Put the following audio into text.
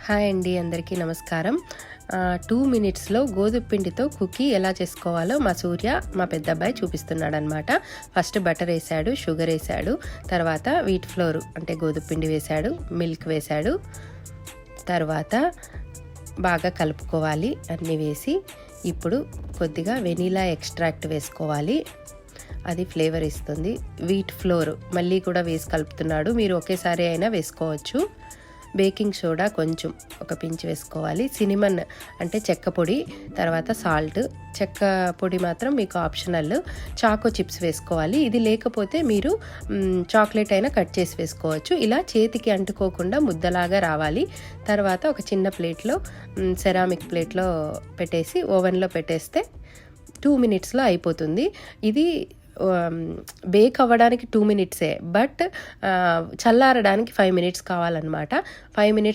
Hi అండి, అందరికీ నమస్కారం. 2 మినిట్స్లో గోధుమ పిండితో కుకీ ఎలా చేసుకోవాలో మా సూర్య, మా పెద్ద అబ్బాయి చూపిస్తున్నాడనమాట. ఫస్ట్ బటర్ వేసాడు, షుగర్ వేసాడు, తర్వాత వీట్ ఫ్లోర్ అంటే గోధుమ పిండి వేసాడు, మిల్క్ వేసాడు, తర్వాత బాగా కలుపుకోవాలి. అన్నీ వేసి ఇప్పుడు కొద్దిగా వెనీలా ఎక్స్ట్రాక్ట్ వేసుకోవాలి. అది ఫ్లేవర్ ఇస్తుంది. వీట్ ఫ్లోర్ మళ్ళీ కూడా వేసి కలుపుతున్నాడు. మీరు ఒకేసారి అయినా వేసుకోవచ్చు. బేకింగ్ సోడా కొంచెం ఒక పించ్ వేసుకోవాలి. సినిమన్ అంటే చెక్క పొడి, తర్వాత సాల్ట్. చెక్క పొడి మాత్రం మీకు ఆప్షనల్. చాకో చిప్స్ వేసుకోవాలి. ఇది లేకపోతే మీరు చాక్లెట్ అయినా కట్ చేసి వేసుకోవచ్చు. ఇలా చేతికి అంటుకోకుండా ముద్దలాగా రావాలి. తర్వాత ఒక చిన్న ప్లేట్లో, సెరామిక్ ప్లేట్లో పెట్టేసి ఓవెన్లో పెట్టేస్తే 2 మినిట్స్లో అయిపోతుంది. ఇది బేక్ అవ్వడానికి 2 మినిట్సే, బట్ చల్లారడానికి 5 మినిట్స్ కావాలన్నమాట. 5 మినిట్స్